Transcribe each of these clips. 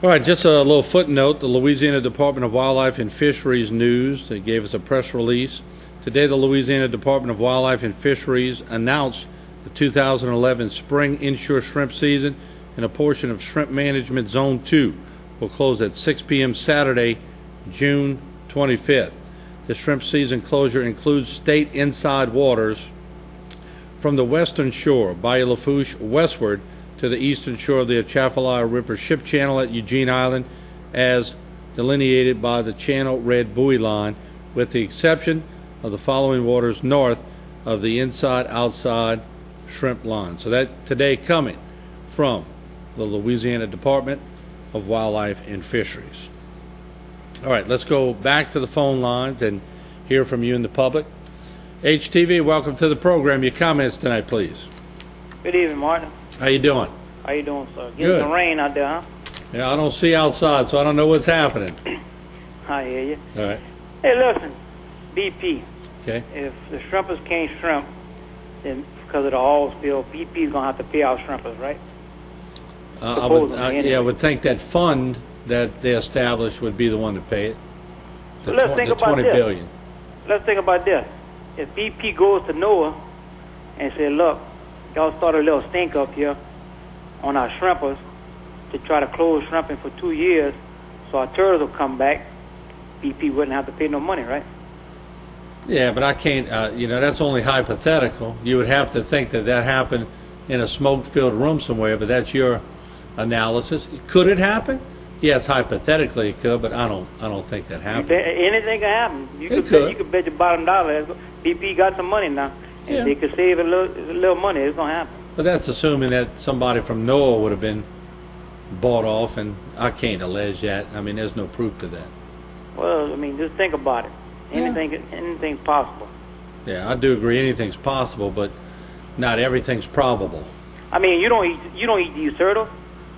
All right, just a little footnote. The Louisiana Department of Wildlife and Fisheries News, they gave us a press release. Today, the Louisiana Department of Wildlife and Fisheries announced the 2011 spring inshore shrimp season, and a portion of Shrimp Management Zone 2 will close at 6 p.m. Saturday, June 25th. The shrimp season closure includes state inside waters from the western shore, Bayou Lafourche, westward to the eastern shore of the Atchafalaya River Ship Channel at Eugene Island, as delineated by the channel red buoy line, with the exception of the following waters north of the inside-outside shrimp line. So that today coming from the Louisiana Department of Wildlife and Fisheries. All right, let's go back to the phone lines and hear from you in the public. HTV, welcome to the program. Your comments tonight, please. Good evening, Martin. How you doing? How you doing, sir? Getting Good. some rain out there, huh? Yeah, I don't see outside, so I don't know what's happening. I hear you. All right. Hey, listen, BP. Okay. If the shrimpers can't shrimp, then because of the oil spill, BP's gonna have to pay our shrimpers, right? I would think that fund that they established would be the one to pay it. So let's think about $20 this. billion. Let's think about this. If BP goes to NOAA and say, look, y'all started a little stink up here on our shrimpers to try to close shrimping for 2 years so our turtles will come back, BP wouldn't have to pay no money, right? Yeah, but I can't, that's only hypothetical. You would have to think that that happened in a smoke-filled room somewhere, but that's your analysis. Could it happen? Yes, hypothetically it could, but I don't think that happened. Anything can happen. You could bet your bottom dollar. BP got some money now, and if they could save a little money, it's gonna happen. But that's assuming that somebody from NOAA would have been bought off, and I can't allege that. I mean, there's no proof to that. Well, I mean, just think about it. Anything's possible. Yeah, I do agree. Anything's possible, but not everything's probable. I mean, you don't eat these turtles.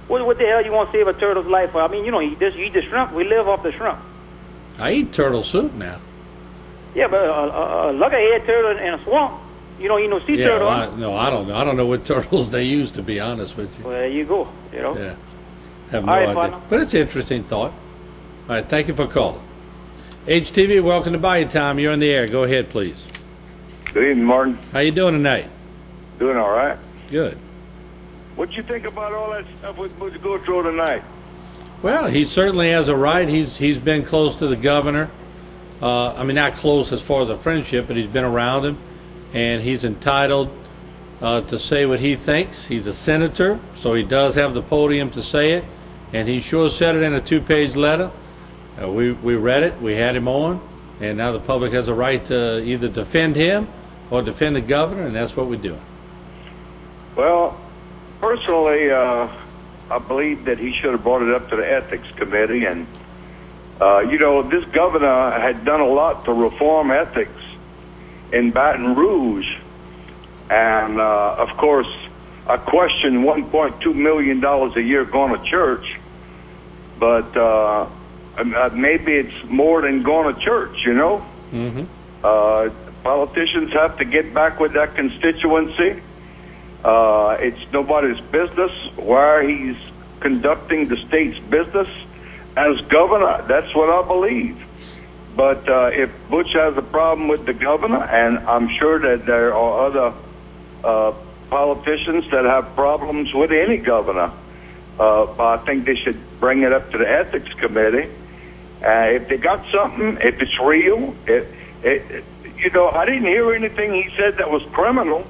What the hell you want to save a turtle's life for? I mean, you don't eat this. You eat the shrimp. We live off the shrimp. I eat turtle soup now. Yeah, but a luggerhead turtle in a swamp. You don't eat no sea turtle. No, I don't know. I don't know what turtles they use, to be honest with you. Well, there you go. Yeah, have no idea. Partner. But it's an interesting thought. All right, thank you for calling. HTV, welcome to Bayou Time. You're in the air. Go ahead, please. Good evening, Martin. How you doing tonight? Doing all right. Good. What'd you think about all that stuff with Boudreau tonight? Well, he certainly has a right. He's been close to the governor. I mean, not close as far as a friendship, but he's been around him, and he's entitled to say what he thinks. He's a senator, so he does have the podium to say it, and he sure said it in a 2-page letter. We read it, we had him on, and now the public has a right to either defend him or defend the governor, and that's what we're doing. Well, personally, I believe that he should have brought it up to the ethics committee, and this governor had done a lot to reform ethics in Baton Rouge, and of course I question $1.2 million a year going to church, but maybe it's more than going to church, Mm-hmm. Politicians have to get back with that constituency. It's nobody's business where he's conducting the state's business as governor. That's what I believe. But if Butch has a problem with the governor, and I'm sure that there are other politicians that have problems with any governor, I think they should bring it up to the ethics committee. If they got something, if it's real, I didn't hear anything he said that was criminal.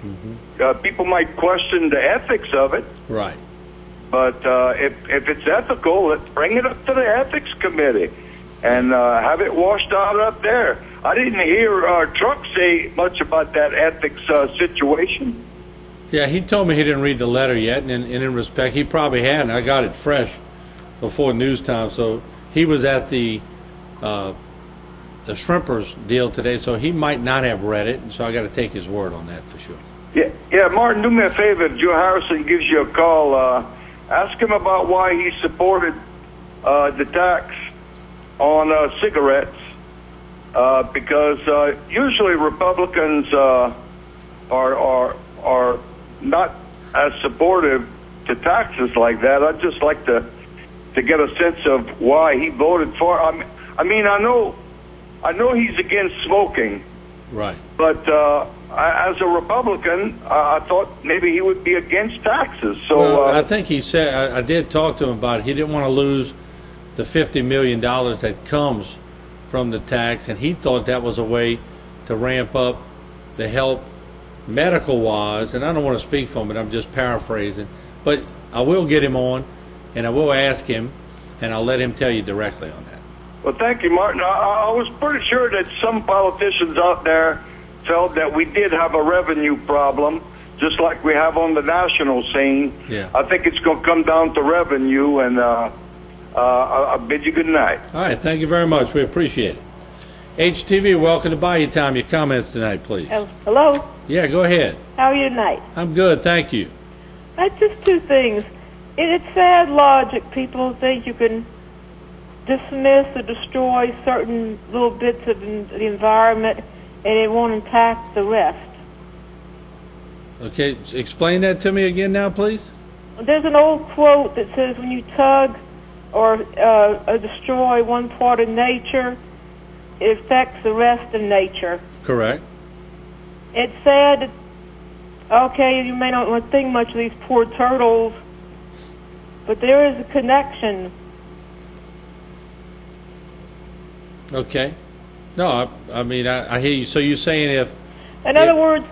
Mm-hmm. People might question the ethics of it. Right. But if it's ethical, let's bring it up to the ethics committee and have it washed out up there. I didn't hear Truck say much about that ethics situation. Yeah, he told me he didn't read the letter yet, and in respect, he probably hadn't. I got it fresh before news time, so he was at the shrimpers deal today, so he might not have read it, and so I got to take his word on that for sure. Yeah, Martin, do me a favor. If Joe Harrison gives you a call, ask him about why he supported the tax on cigarettes, because usually Republicans are not as supportive to taxes like that. I'd just like to to get a sense of why he voted for. I mean, I know he's against smoking, Right. but as a Republican, I thought maybe he would be against taxes. So well, I think he said, I did talk to him about it. He didn't want to lose the $50 million that comes from the tax, and he thought that was a way to ramp up the help medical-wise. And I don't want to speak for him, but I'm just paraphrasing. But I will get him on, and I will ask him, and I'll let him tell you directly on that. well, thank you, Martin. I was pretty sure that some politicians out there felt that we did have a revenue problem, just like we have on the national scene. Yeah. I think it's going to come down to revenue, and I bid you good night. All right, thank you very much. We appreciate it. HTV, welcome to Bayou Time. Your comments tonight, please. Hello? Yeah, go ahead. How are you tonight? I'm good, thank you. Just two things. It's sad logic. People think you can dismiss or destroy certain little bits of the environment and it won't impact the rest. Okay, explain that to me again now, please. There's an old quote that says when you tug or destroy one part of nature, it affects the rest of nature. Correct. It's sad. Okay, you may not want to think much of these poor turtles, but there is a connection. Okay. No, I mean, I hear you. So you're saying if... In other words,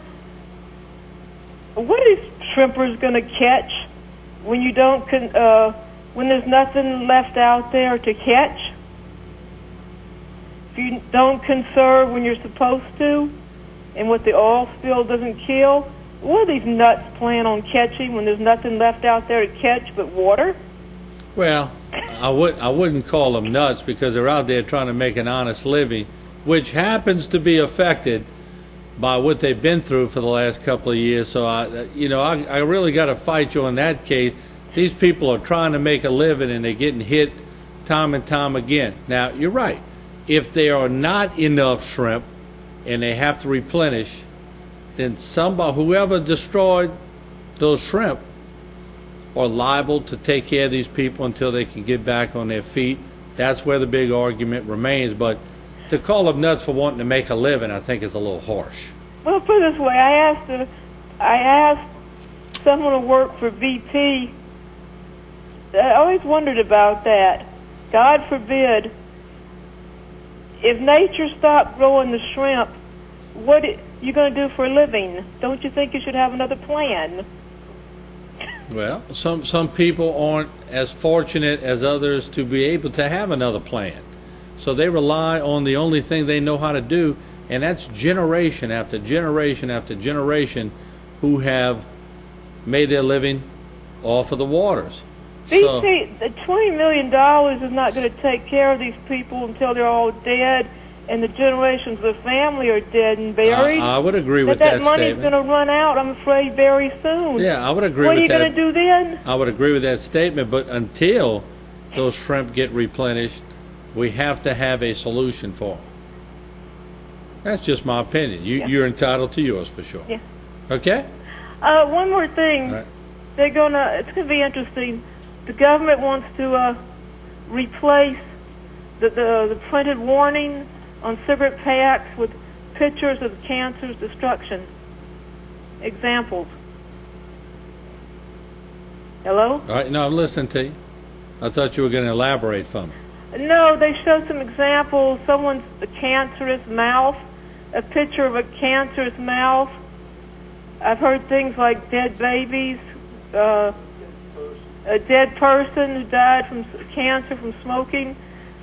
what are these shrimpers going to catch when you don't, when there's nothing left out there to catch? If you don't conserve when you're supposed to, and what the oil spill doesn't kill, what do these nuts plan on catching when there's nothing left out there to catch but water? Well, I wouldn't call them nuts because they're out there trying to make an honest living, which happens to be affected by what they've been through for the last couple of years. So, I really got to fight you on that case. These people are trying to make a living and they're getting hit time and time again. Now, you're right. If there are not enough shrimp and they have to replenish, then whoever destroyed those shrimp are liable to take care of these people until they can get back on their feet. That's where the big argument remains. But to call them nuts for wanting to make a living, I think is a little harsh. Well, put it this way, I asked someone who worked for BP. I always wondered about that. God forbid, if nature stopped growing the shrimp, what are you going to do for a living? Don't you think you should have another plan? Well, some people aren't as fortunate as others to be able to have another plan. So they rely on the only thing they know how to do, and that's generation after generation after generation who have made their living off of the waters. BP, the $20 million is not going to take care of these people until they're all dead and the generations of the family are dead and buried. I would agree with that statement. That money's going to run out, I'm afraid, very soon. Yeah, I would agree with that. What are you going to do then? I would agree with that statement, but until those shrimp get replenished, we have to have a solution for them. That's just my opinion. You're entitled to yours for sure. Yeah. Okay? One more thing. Right. It's going to be interesting. The government wants to replace the printed warning on cigarette packs with pictures of cancer's destruction. Examples. Hello? All right, no, I'm listening to you. I thought you were going to elaborate for me. No, they show some examples. Someone's a cancerous mouth, a picture of a cancerous mouth. I've heard things like dead babies, a dead person who died from cancer from smoking.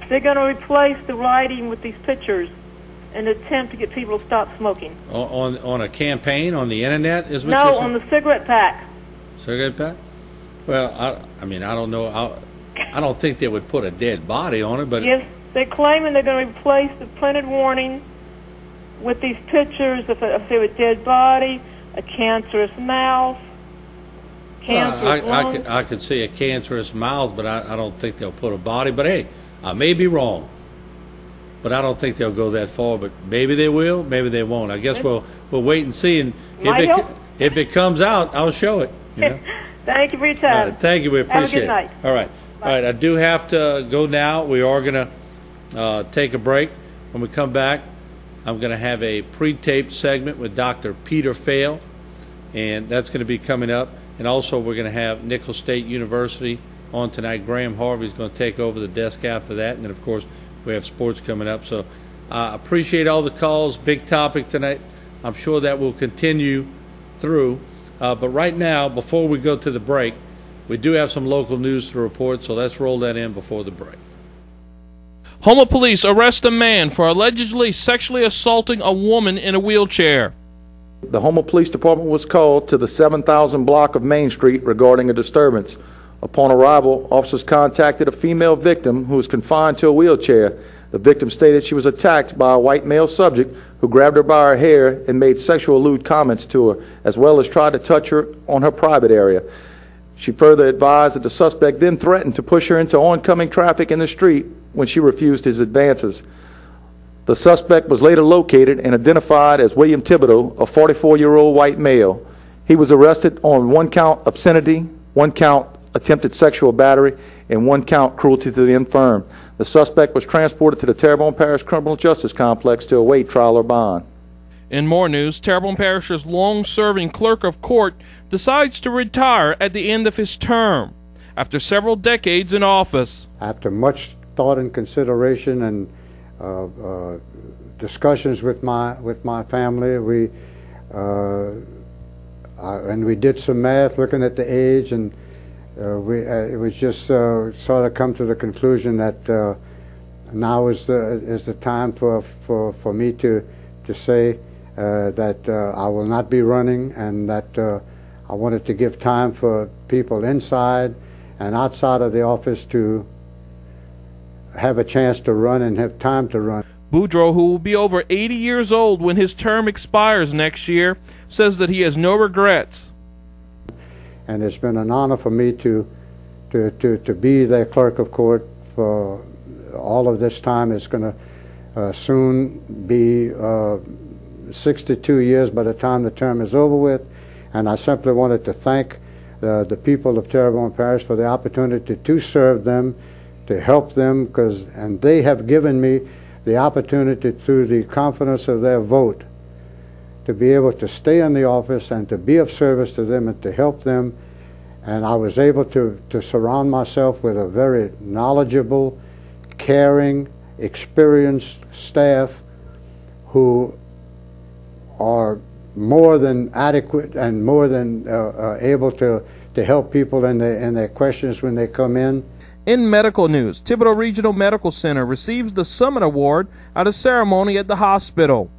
They're going to replace the writing with these pictures in an attempt to get people to stop smoking. On a campaign on the internet is what you're saying? No, on the cigarette pack. Cigarette pack? Well, I mean, I don't know. I don't think they would put a dead body on it, but... Yes, they're claiming they're going to replace the printed warning with these pictures of a dead body, a cancerous mouth, cancerous lungs. I could see a cancerous mouth, but I don't think they'll put a body. But hey, I may be wrong. But I don't think they'll go that far. But maybe they will, maybe they won't. I guess we'll wait and see. And if it comes out, I'll show it. You know? Thank you for your time. Thank you. We appreciate it. Have a good night. All right. All right, I do have to go now. We are going to take a break. When we come back, I'm going to have a pre-taped segment with Dr. Peter Fail, and that's going to be coming up. And also we're going to have Nicholls State University on tonight. Graham Harvey's going to take over the desk after that, and then, of course, we have sports coming up. So I appreciate all the calls. Big topic tonight. I'm sure that will continue through. But right now, before we go to the break, we do have some local news to report, so let's roll that in before the break. Houma police arrest a man for allegedly sexually assaulting a woman in a wheelchair. The Houma Police Department was called to the 7000 block of Main Street regarding a disturbance. Upon arrival, officers contacted a female victim who was confined to a wheelchair. The victim stated she was attacked by a white male subject who grabbed her by her hair and made sexual lewd comments to her, as well as tried to touch her on her private area. She further advised that the suspect then threatened to push her into oncoming traffic in the street when she refused his advances. The suspect was later located and identified as William Thibodaux, a 44-year-old white male. He was arrested on 1 count obscenity, 1 count attempted sexual battery, and 1 count cruelty to the infirm. The suspect was transported to the Terrebonne Parish Criminal Justice Complex to await trial or bond. In more news, Terrebonne Parish's long-serving clerk of court decides to retire at the end of his term after several decades in office. After much thought and consideration and discussions with my family, we did some math looking at the age, and it was just sort of come to the conclusion that now is the time for me to say that I will not be running, and that I wanted to give time for people inside and outside of the office to have a chance to run and have time to run. Boudreau, who will be over 80 years old when his term expires next year, says that he has no regrets. And it's been an honor for me to be the clerk of court for all of this time. It's going to soon be 62 years by the time the term is over with, and I simply wanted to thank the people of Terrebonne Parish for the opportunity to serve them, to help them, and they have given me the opportunity, through the confidence of their vote, to be able to stay in the office and to be of service to them and to help them. And I was able to surround myself with a very knowledgeable, caring, experienced staff who are more than adequate and more than able to help people in their questions when they come in. In medical news, Thibodaux Regional Medical Center receives the Summit Award at a ceremony at the hospital.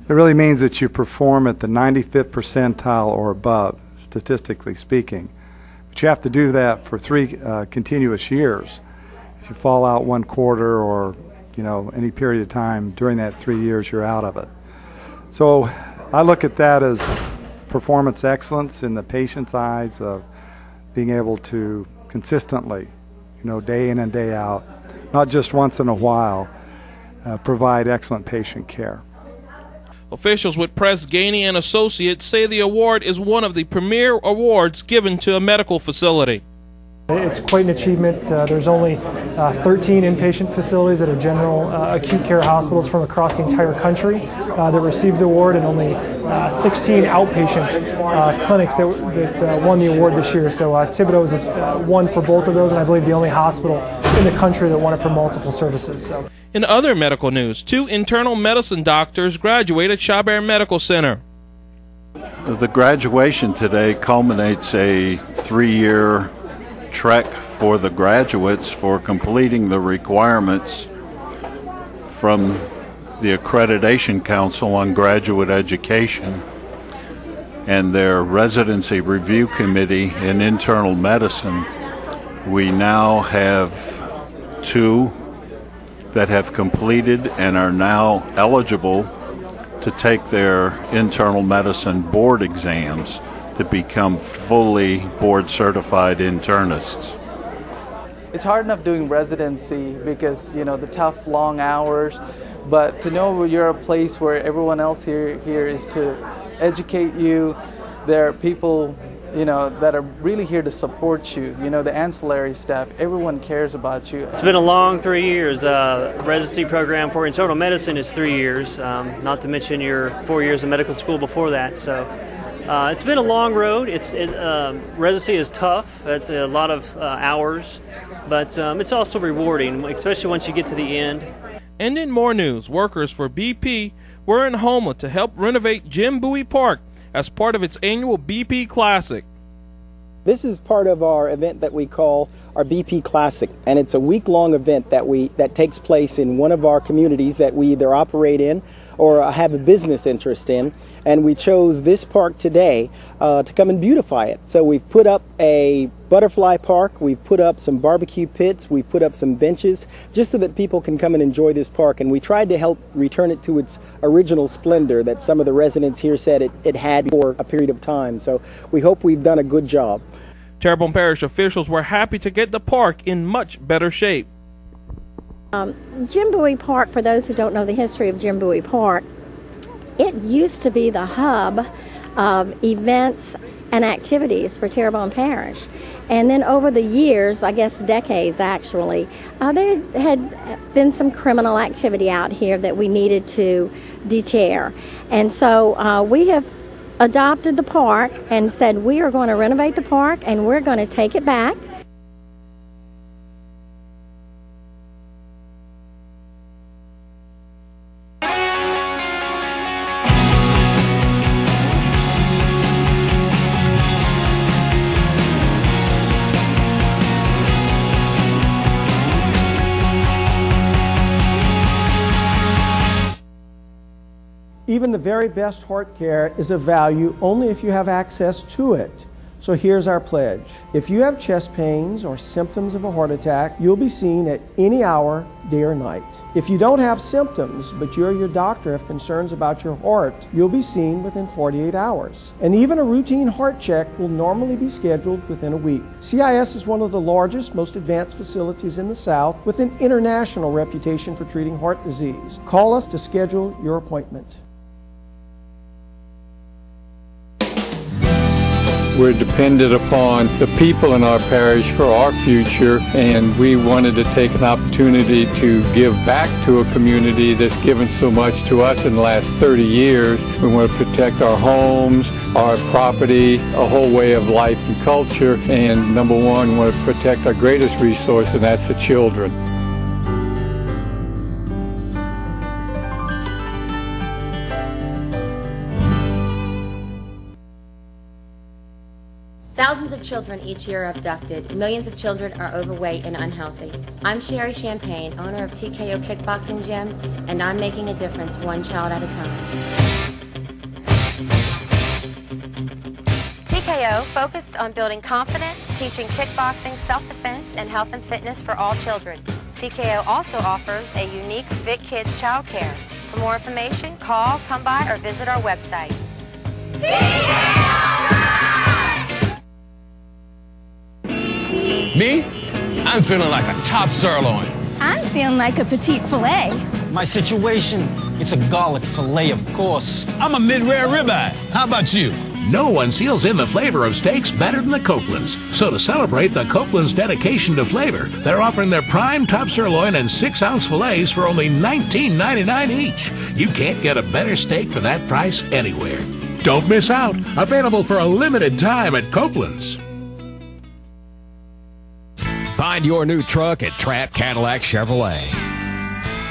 It really means that you perform at the 95th percentile or above, statistically speaking. But you have to do that for 3 continuous years. If you fall out 1 quarter or any period of time during that 3 years, you're out of it. So I look at that as performance excellence in the patient's eyes of being able to consistently, day in and day out, not just once in a while, provide excellent patient care. Officials with Press Ganey and Associates say the award is one of the premier awards given to a medical facility. It's quite an achievement. There's only 13 inpatient facilities that are general acute care hospitals from across the entire country that received the award, and only 16 outpatient clinics that won the award this year. So Thibodaux won for both of those, and I believe the only hospital in the country that won it for multiple services. So. In other medical news, 2 internal medicine doctors graduate at Charbert Medical Center. The graduation today culminates a 3-year trek for the graduates for completing the requirements from the Accreditation Council on Graduate Education and their Residency Review Committee in Internal Medicine. We now have 2 that have completed and are now eligible to take their internal medicine board exams to become fully board-certified internists. It's hard enough doing residency because, the tough, long hours, but to know you're a place where everyone else here is to educate you. There are people you know, that are really here to support you. You know, the ancillary staff, everyone cares about you. It's been a long 3 years. Residency program for internal medicine is 3 years, not to mention your 4 years of medical school before that. So it's been a long road. Residency is tough. It's a lot of hours, but it's also rewarding, especially once you get to the end. And in more news, workers for BP were in Houma to help renovate Jim Bowie Park as part of its annual BP Classic. This is part of our event that we call our BP Classic, and it's a week-long event that takes place in one of our communities that we either operate in or have a business interest in, and we chose this park today to come and beautify it. So we've put up a butterfly park, we've put up some barbecue pits, we've put up some benches, just so that people can come and enjoy this park, and we tried to help return it to its original splendor that some of the residents here said it had for a period of time. So we hope we've done a good job. Terrebonne Parish officials were happy to get the park in much better shape. Jim Bowie Park, for those who don't know the history of Jim Bowie Park, it used to be the hub of events and activities for Terrebonne Parish. And then over the years, I guess decades actually, there had been some criminal activity out here that we needed to deter. And so we have adopted the park and said we are going to renovate the park and we're going to take it back. Even the very best heart care is of value only if you have access to it. So here's our pledge. If you have chest pains or symptoms of a heart attack, you'll be seen at any hour, day or night. If you don't have symptoms, but your doctor have concerns about your heart, you'll be seen within 48 hours. And even a routine heart check will normally be scheduled within a week. CIS is one of the largest, most advanced facilities in the South with an international reputation for treating heart disease. Call us to schedule your appointment. We're dependent upon the people in our parish for our future, and we wanted to take an opportunity to give back to a community that's given so much to us in the last 30 years. We want to protect our homes, our property, a whole way of life and culture, and number one, we want to protect our greatest resource, and that's the children. Thousands of children each year are abducted. Millions of children are overweight and unhealthy. I'm Sherry Champagne, owner of TKO Kickboxing Gym, and I'm making a difference one child at a time. TKO focused on building confidence, teaching kickboxing, self-defense, and health and fitness for all children. TKO also offers a unique Vic Kids child care. For more information, call, come by, or visit our website. Me? I'm feeling like a top sirloin. I'm feeling like a petite filet. My situation, it's a garlic filet, of course. I'm a mid-rare ribeye. How about you? No one seals in the flavor of steaks better than the Copelands. So to celebrate the Copelands' dedication to flavor, they're offering their prime top sirloin and 6-ounce fillets for only $19.99 each. You can't get a better steak for that price anywhere. Don't miss out. Available for a limited time at Copeland's. Find your new truck at Trapp Cadillac Chevrolet.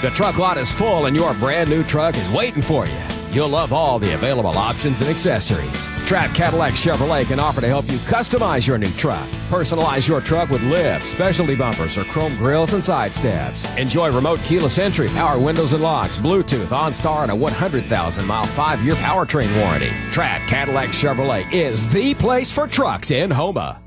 The truck lot is full and your brand new truck is waiting for you. You'll love all the available options and accessories. Trapp Cadillac Chevrolet can offer to help you customize your new truck. Personalize your truck with lift, specialty bumpers, or chrome grills and side steps. Enjoy remote keyless entry, power windows and locks, Bluetooth, OnStar, and a 100,000-mile 5-year powertrain warranty. Trapp Cadillac Chevrolet is the place for trucks in Houma.